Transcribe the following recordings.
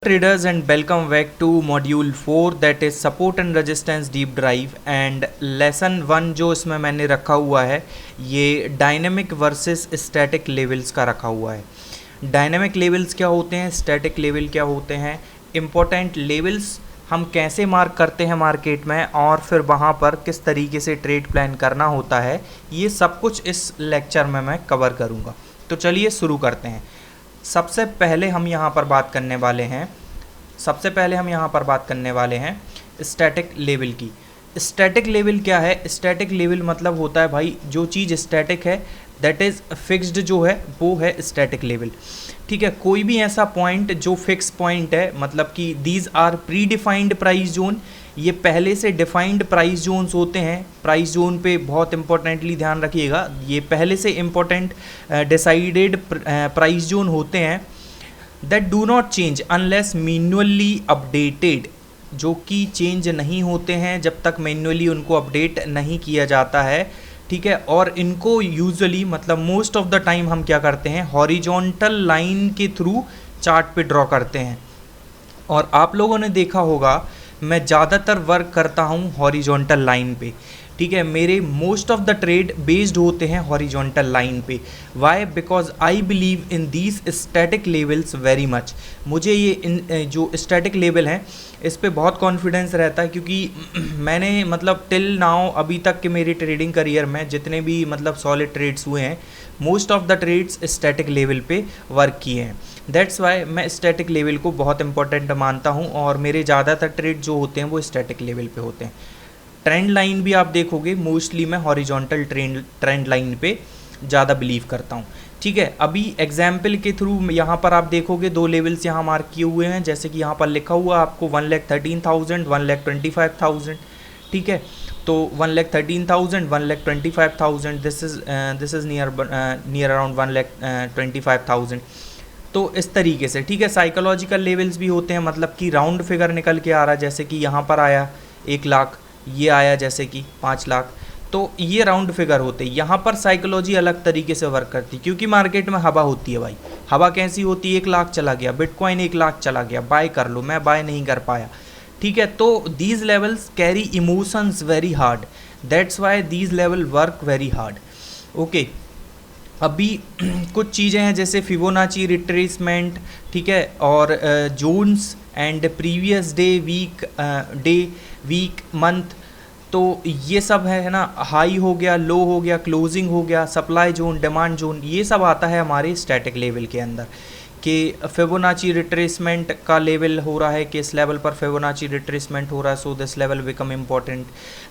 Traders and welcome back to module 4 that is support and resistance deep drive and lesson 1 जो इसमें मैंने रखा हुआ है ये डायनेमिक वर्सेस स्टैटिक लेवल्स का रखा हुआ है। डायनेमिक लेवल्स क्या होते हैं, स्टैटिक लेवल क्या होते हैं, इम्पोर्टेंट लेवल्स हम कैसे मार्क करते हैं मार्केट में और फिर वहाँ पर किस तरीके से ट्रेड प्लान करना होता है, ये सब कुछ इस लेक्चर में मैं कवर करूँगा। तो चलिए शुरू करते हैं। सबसे पहले हम यहाँ पर बात करने वाले हैं स्टैटिक लेवल की। स्टैटिक लेवल क्या है? स्टैटिक लेवल मतलब होता है भाई जो चीज़ स्टैटिक है दैट इज़ फिक्स्ड जो है वो है स्टैटिक लेवल। ठीक है, कोई भी ऐसा पॉइंट जो फिक्स पॉइंट है, मतलब कि these are predefined price zone, ये पहले से डिफाइंड प्राइस जोन्स होते हैं। प्राइस जोन पे बहुत इंपॉर्टेंटली ध्यान रखिएगा, ये पहले से इम्पोर्टेंट डिसाइडेड प्राइस जोन होते हैं that do not change unless manually updated, जो कि चेंज नहीं होते हैं जब तक मैन्युअली उनको अपडेट नहीं किया जाता है। ठीक है, और इनको यूजुअली मतलब मोस्ट ऑफ द टाइम हम क्या करते हैं, हॉरिजॉन्टल लाइन के थ्रू चार्ट पे ड्रॉ करते हैं। और आप लोगों ने देखा होगा मैं ज़्यादातर वर्क करता हूँ हॉरिजॉन्टल लाइन पे। ठीक है, मेरे most of the trade based होते हैं हॉरिजॉन्टल लाइन पे। Why? Because I believe in these static levels very much. मुझे ये जो स्टैटिक लेवल हैं इस पे बहुत कॉन्फिडेंस रहता है, क्योंकि मैंने मतलब टिल नाउ अभी तक के मेरे ट्रेडिंग करियर में जितने भी मतलब सॉलिड ट्रेड्स हुए हैं, most of the trades static level पे वर्क किए हैं। दैट्स वाई मैं स्टैटिक लेवल को बहुत इंपॉर्टेंट मानता हूँ और मेरे ज़्यादातर ट्रेड जो होते हैं वो स्टैटिक लेवल पे होते हैं। ट्रेंड लाइन भी आप देखोगे मोस्टली मैं हॉरिजॉन्टल ट्रेंड लाइन पे ज़्यादा बिलीव करता हूँ। ठीक है, अभी एग्जाम्पल के थ्रू यहाँ पर आप देखोगे दो लेवल्स यहाँ मार्क किए हुए हैं, जैसे कि यहाँ पर लिखा हुआ आपको 1,13,000 1,25,000। ठीक है, तो 1,13,000 1,25,000 दिस इज़ नियर अराउंड 1,25,000। तो इस तरीके से ठीक है, साइकोलॉजिकल लेवल्स भी होते हैं, मतलब कि राउंड फिगर निकल के आ रहा है, जैसे कि यहाँ पर आया 1 लाख, ये आया जैसे कि 5 लाख, तो ये राउंड फिगर होते हैं। यहाँ पर साइकोलॉजी अलग तरीके से वर्क करती है, क्योंकि मार्केट में हवा होती है भाई। हवा कैसी होती है? 1 लाख चला गया, बिटकॉइन 1 लाख चला गया, बाय कर लो, मैं बाय नहीं कर पाया। ठीक है, तो these levels carry emotions very hard, that's why these level work very hard. Okay, अभी कुछ चीज़ें हैं जैसे फिबोनाची रिट्रेसमेंट, ठीक है, और zones and previous day week month, तो ये सब है ना, हाई हो गया, लो हो गया, क्लोजिंग हो गया, सप्लाई जोन, डिमांड जोन, ये सब आता है हमारे स्टैटिक लेवल के अंदर। कि फिबोनाची रिट्रेसमेंट का लेवल हो रहा है कि इस लेवल पर फिबोनाची रिट्रेसमेंट हो रहा है, so this level become important.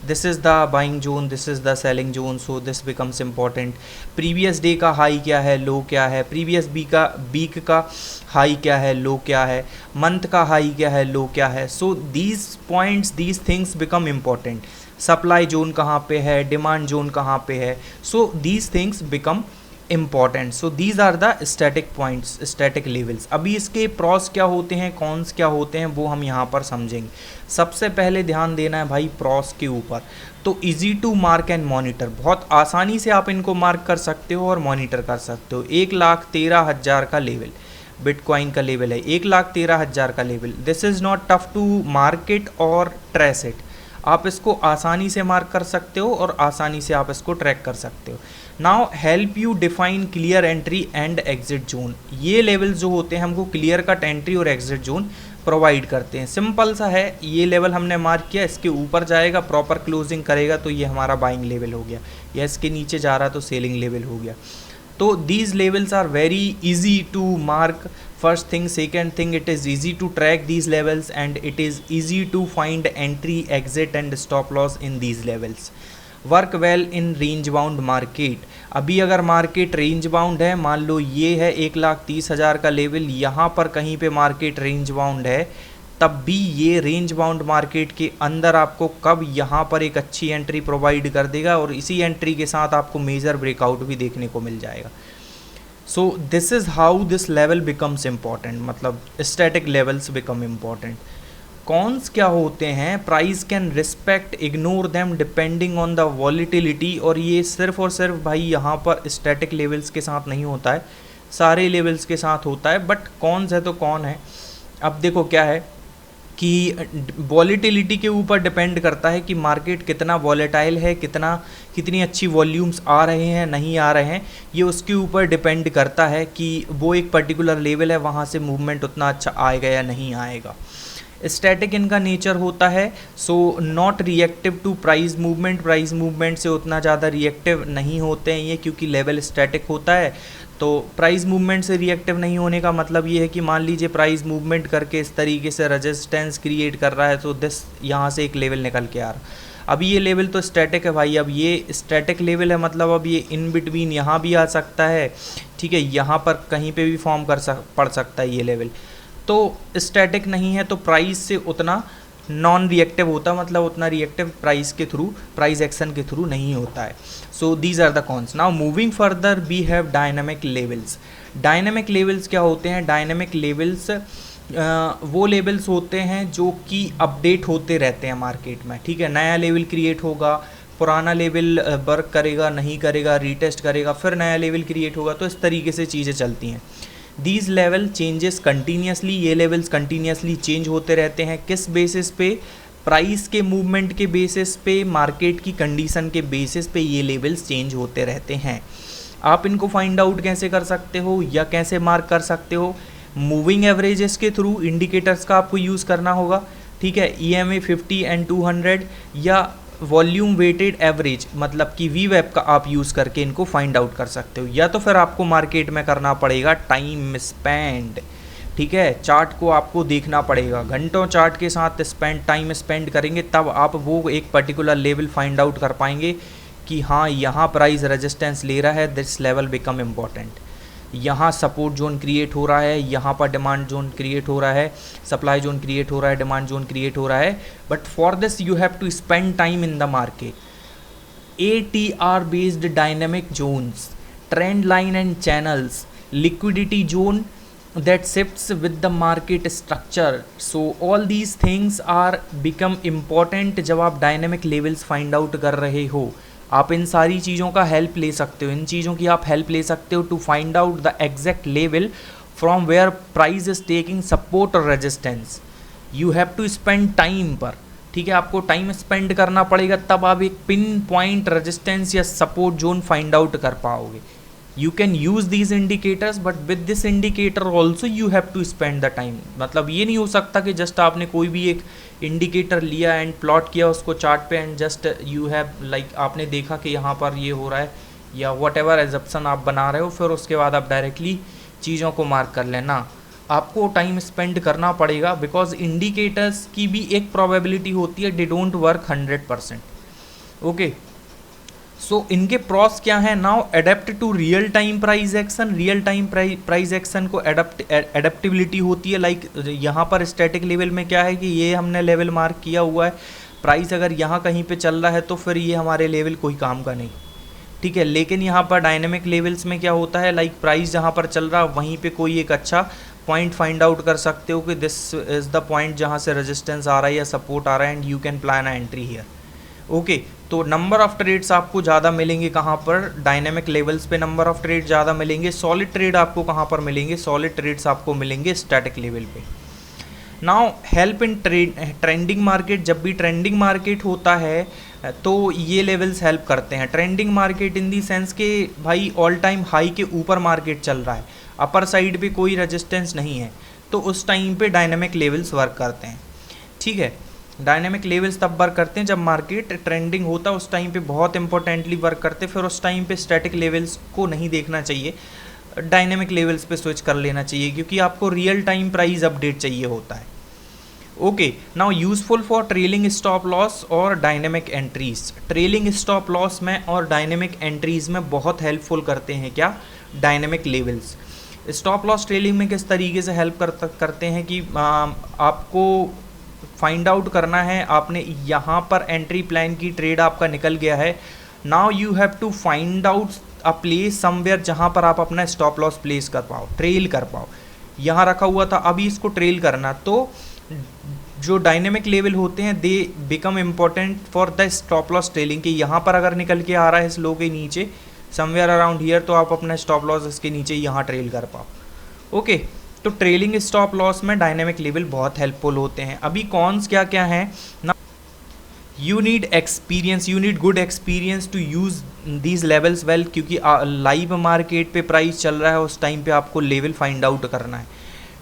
This is the buying zone, this is the selling zone, so this becomes important. Previous day का हाई क्या है, लो क्या है, प्रीवियस वीक का हाई क्या है, लो क्या है, मंथ का हाई क्या है, लो क्या है। So these points, these things become important. Supply zone कहाँ पे है, डिमांड जोन कहाँ पे है, so these things become important. So these are the static points, static levels. अभी इसके प्रॉस क्या होते हैं, कॉन्स क्या होते हैं, वो हम यहाँ पर समझेंगे। सबसे पहले ध्यान देना है भाई प्रॉस के ऊपर। तो easy to mark and monitor, बहुत आसानी से आप इनको मार्क कर सकते हो और मॉनिटर कर सकते हो। 1,13,000 का लेवल बिटकॉइन का लेवल है, 1,13,000 का level. This is not tough to market और ट्रेस इट। आप इसको आसानी से मार्क कर सकते हो और आसानी से आप इसको ट्रैक कर सकते हो। Now help you define clear entry and exit zone. ये लेवल जो होते हैं हमको क्लियर कट एंट्री और एग्जिट जोन प्रोवाइड करते हैं। सिंपल सा है, ये लेवल हमने मार्क किया, इसके ऊपर जाएगा, प्रॉपर क्लोजिंग करेगा तो ये हमारा बाइंग लेवल हो गया, या इसके नीचे जा रहा तो सेलिंग लेवल हो गया। तो these levels are very easy to mark. First thing, second thing, it is easy to track these levels and it is easy to find entry, exit and stop loss in these levels. Work well in range bound market. अभी अगर market range bound है, मान लो ये है 1,30,000 का level, यहाँ पर कहीं पे मार्केट रेंज बाउंड है, तब भी ये रेंज बाउंड मार्केट के अंदर आपको कब यहाँ पर एक अच्छी एंट्री प्रोवाइड कर देगा और इसी एंट्री के साथ आपको मेजर ब्रेकआउट भी देखने को मिल जाएगा। So this is how this level becomes important, मतलब static levels become important. Cons क्या होते हैं? Price can respect ignore them depending on the volatility, और ये सिर्फ और सिर्फ भाई यहाँ पर स्टैटिक लेवल्स के साथ नहीं होता है, सारे लेवल्स के साथ होता है। बट कौन है तो कौन है अब देखो क्या है कि वॉलेटिलिटी के ऊपर डिपेंड करता है कि मार्केट कितना वॉलेटाइल है, कितनी अच्छी वॉल्यूम्स आ रहे हैं नहीं आ रहे हैं, ये उसके ऊपर डिपेंड करता है कि वो एक पर्टिकुलर लेवल है वहाँ से मूवमेंट उतना अच्छा आएगा या नहीं आएगा। स्टैटिक इनका नेचर होता है, so not reactive to price movement से उतना ज़्यादा रिएक्टिव नहीं होते हैं ये, क्योंकि लेवल स्टैटिक होता है। तो प्राइस मूवमेंट से रिएक्टिव नहीं होने का मतलब ये है कि मान लीजिए प्राइस मूवमेंट करके इस तरीके से रेजिस्टेंस क्रिएट कर रहा है, तो दिस यहाँ से एक लेवल निकल के आ रहा। अब ये लेवल तो स्टैटिक है भाई, अब ये स्टैटिक लेवल है, मतलब अब ये इन बिटवीन यहाँ भी आ सकता है, ठीक है, यहाँ पर कहीं पे भी फॉर्म पड़ सकता है ये लेवल। तो स्टैटिक नहीं है तो प्राइस से उतना नॉन रिएक्टिव होता, मतलब उतना रिएक्टिव प्राइस एक्शन के थ्रू नहीं होता है। So these are the cons. Now moving further we have dynamic levels. Dynamic levels क्या होते हैं? डायनामिक लेवल्स वो लेवल्स होते हैं जो कि अपडेट होते रहते हैं मार्केट में, ठीक है। नया लेवल क्रिएट होगा, पुराना लेवल वर्क करेगा नहीं करेगा, रीटेस्ट करेगा, फिर नया लेवल क्रिएट होगा, तो इस तरीके से चीज़ें चलती हैं। दीज लेवल चेंजेस कंटिन्यूसली, ये लेवल्स कंटिन्यूसली चेंज होते रहते हैं। किस बेसिस पे? प्राइस के मूवमेंट के बेसिस पे, मार्केट की कंडीशन के बेसिस पे ये लेवल्स चेंज होते रहते हैं। आप इनको फाइंड आउट कैसे कर सकते हो या कैसे मार्क कर सकते हो? मूविंग एवरेजेस के थ्रू इंडिकेटर्स का आपको यूज़ करना होगा, ठीक है। EMA 50 एंड 200 या वॉल्यूम वेटेड एवरेज, मतलब कि VWAP का आप यूज़ करके इनको फाइंड आउट कर सकते हो, या तो फिर आपको मार्केट में करना पड़ेगा टाइम स्पेंड, ठीक है। चार्ट को आपको देखना पड़ेगा, घंटों चार्ट के साथ टाइम स्पेंड करेंगे तब आप वो एक पर्टिकुलर लेवल फाइंड आउट कर पाएंगे कि हाँ यहाँ प्राइस रेजिस्टेंस ले रहा है, दिस लेवल बिकम इम्पॉर्टेंट, यहाँ सपोर्ट जोन क्रिएट हो रहा है, यहाँ पर डिमांड जोन क्रिएट हो रहा है, सप्लाई जोन क्रिएट हो रहा है, डिमांड जोन क्रिएट हो रहा है। But for this you have to spend time in the market. ATR based dynamic zones, trend line and channels, liquidity zone that shifts with the market structure, so all these things are become important जब आप dynamic levels find out कर रहे हो। आप इन सारी चीज़ों का help ले सकते हो, इन चीज़ों की आप हेल्प ले सकते हो to find out the exact level from where price is taking support और resistance. You have to spend time पर, ठीक है, आपको टाइम स्पेंड करना पड़ेगा, तब आप एक पिन पॉइंट रेजिस्टेंस या सपोर्ट जोन फाइंड आउट कर पाओगे। You can use these indicators, but with this indicator also you have to spend the time. मतलब ये नहीं हो सकता कि जस्ट आपने कोई भी एक इंडिकेटर लिया एंड प्लॉट किया उसको चार्ट पे and just you have like आपने देखा कि यहाँ पर ये हो रहा है या वट एवर एजप्शन आप बना रहे हो, फिर उसके बाद आप डायरेक्टली चीज़ों को मार्क कर लेना। आपको टाइम स्पेंड करना पड़ेगा, बिकॉज इंडिकेटर्स की भी एक प्रोबेबिलिटी होती है, they don't work 100%। Okay, so इनके प्रॉस क्या है? Now adapt to real time price action. Real time price action को एडेप्टिबिलिटी होती है, लाइक यहाँ पर स्टैटिक लेवल में क्या है कि ये हमने लेवल मार्क किया हुआ है, प्राइस अगर यहाँ कहीं पे चल रहा है तो फिर ये हमारे लेवल कोई काम का नहीं, ठीक है। लेकिन यहाँ पर डायनेमिक लेवल्स में क्या होता है, लाइक प्राइस जहाँ पर चल रहा है वहीं पे कोई एक अच्छा पॉइंट फाइंड आउट कर सकते हो कि दिस इज़ द पॉइंट जहाँ से रेजिस्टेंस आ रहा है या सपोर्ट आ रहा है, and you can plan a entry here. Okay, तो नंबर ऑफ ट्रेड्स आपको ज़्यादा मिलेंगे कहाँ पर? डायनेमिक लेवल्स पे नंबर ऑफ ट्रेड ज़्यादा मिलेंगे। सॉलिड ट्रेड आपको कहाँ पर मिलेंगे? सॉलिड ट्रेड्स आपको मिलेंगे स्टैटिक लेवल पे। Now help in trending market. जब भी ट्रेंडिंग मार्केट होता है तो ये लेवल्स हेल्प करते हैं। Trending market in the sense के भाई ऑल टाइम हाई के ऊपर मार्केट चल रहा है, अपर साइड पे कोई रेजिस्टेंस नहीं है, तो उस टाइम पे डायनेमिक लेवल्स वर्क करते हैं, ठीक है। डायनेमिक लेवल्स तब वर्क करते हैं जब मार्केट ट्रेंडिंग होता है, उस टाइम पे बहुत इंपॉर्टेंटली वर्क करते हैं। फिर उस टाइम पे स्टैटिक लेवल्स को नहीं देखना चाहिए, डायनेमिक लेवल्स पे स्विच कर लेना चाहिए, क्योंकि आपको रियल टाइम प्राइस अपडेट चाहिए होता है। Okay, now useful for trailing stop loss और dynamic entries. Trailing stop loss में और डायनेमिक एंट्रीज में बहुत हेल्पफुल करते हैं क्या? Dynamic levels. Stop loss trailing में किस तरीके से हेल्प करते हैं कि आपको फाइंड आउट करना है, आपने यहाँ पर एंट्री प्लान की, ट्रेड आपका निकल गया है, now you have to find out a place somewhere जहाँ पर आप अपना स्टॉप लॉस प्लेस कर पाओ, ट्रेल कर पाओ। यहाँ रखा हुआ था, अभी इसको ट्रेल करना, तो जो डायनेमिक लेवल होते हैं they become important for the stop loss trailing के। यहाँ पर अगर निकल के आ रहा है इस लो के नीचे समवेयर अराउंड हियर, तो आप अपना स्टॉप लॉस इसके नीचे यहाँ ट्रेल कर पाओ। ओके, तो ट्रेलिंग स्टॉप लॉस में डायनेमिक लेवल बहुत हेल्पफुल होते हैं। अभी कॉन्स क्या क्या हैं ना, you need experience, you need good experience to use these levels well, क्योंकि लाइव मार्केट पे प्राइस चल रहा है, उस टाइम पे आपको लेवल फाइंड आउट करना है,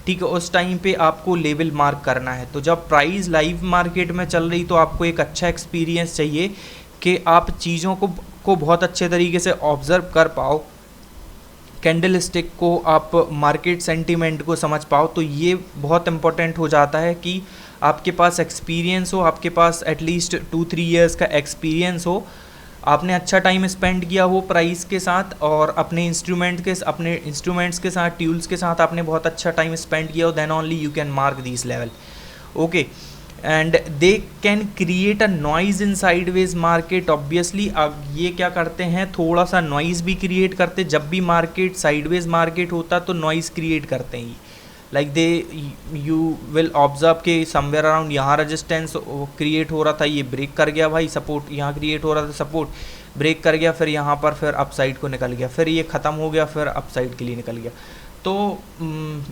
ठीक है, उस टाइम पे आपको लेवल मार्क करना है। तो जब प्राइस लाइव मार्केट में चल रही तो आपको एक अच्छा एक्सपीरियंस चाहिए कि आप चीज़ों को बहुत अच्छे तरीके से ऑब्ज़र्व कर पाओ, कैंडल स्टिक को आप मार्केट सेंटीमेंट को समझ पाओ। तो ये बहुत इंपॉर्टेंट हो जाता है कि आपके पास एक्सपीरियंस हो, आपके पास एटलीस्ट 2-3 ईयर्स का एक्सपीरियंस हो, आपने अच्छा टाइम स्पेंड किया हो प्राइस के साथ, और अपने इंस्ट्रूमेंट्स के साथ, टूल्स के साथ आपने बहुत अच्छा टाइम स्पेंड किया हो, then only you can mark this level. Okay, and they can create a noise in sideways market. Obviously अब ये क्या करते हैं, थोड़ा सा नॉइज़ भी क्रिएट करते, जब भी मार्केट साइडवेज मार्केट होता तो नॉइज़ क्रिएट करते हैं। Like they you will observe के समवेयर अराउंड यहाँ रेजिस्टेंस क्रिएट हो रहा था, ये ब्रेक कर गया भाई, सपोर्ट यहाँ क्रिएट हो रहा था, सपोर्ट ब्रेक कर गया, फिर यहाँ पर फिर अपसाइड को निकल गया, फिर ये ख़त्म हो गया, फिर अपसाइड के लिए निकल गया। तो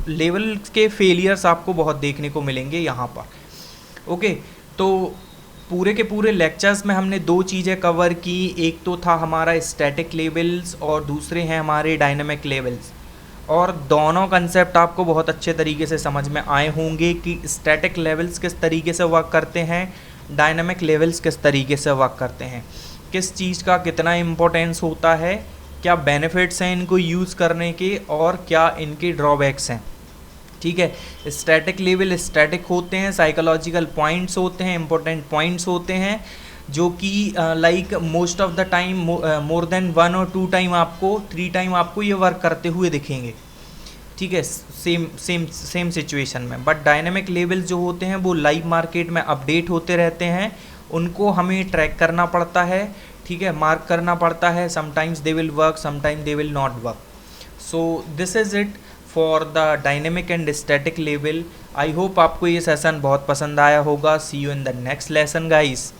लेवल के फेलियर्स आपको बहुत देखने को मिलेंगे यहाँ पर। ओके, तो पूरे के पूरे लेक्चर्स में हमने दो चीज़ें कवर की, एक तो था हमारा स्टैटिक लेवल्स और दूसरे हैं हमारे डायनामिक लेवल्स, और दोनों कंसेप्ट आपको बहुत अच्छे तरीके से समझ में आए होंगे कि स्टैटिक लेवल्स किस तरीके से वर्क करते हैं, डायनामिक लेवल्स किस तरीके से वर्क करते हैं, किस चीज़ का कितना इम्पोर्टेंस होता है, क्या बेनिफिट्स हैं इनको यूज़ करने के, और क्या इनके ड्रॉबैक्स हैं। ठीक है, स्टैटिक लेवल स्टैटिक होते हैं, साइकोलॉजिकल पॉइंट्स होते हैं, इंपॉर्टेंट पॉइंट्स होते हैं, जो कि like most of the time more than 1 और 2 टाइम आपको 3 टाइम आपको ये वर्क करते हुए दिखेंगे। ठीक है, सेम सिचुएशन में। बट डायनेमिक लेवल जो होते हैं वो लाइव मार्केट में अपडेट होते रहते हैं, उनको हमें ट्रैक करना पड़ता है, ठीक है, मार्क करना पड़ता है। Sometimes they will work, sometime they will not work. So this is it for the dynamic and static level. I hope आपको ये सेशन बहुत पसंद आया होगा। See you in the next lesson guys.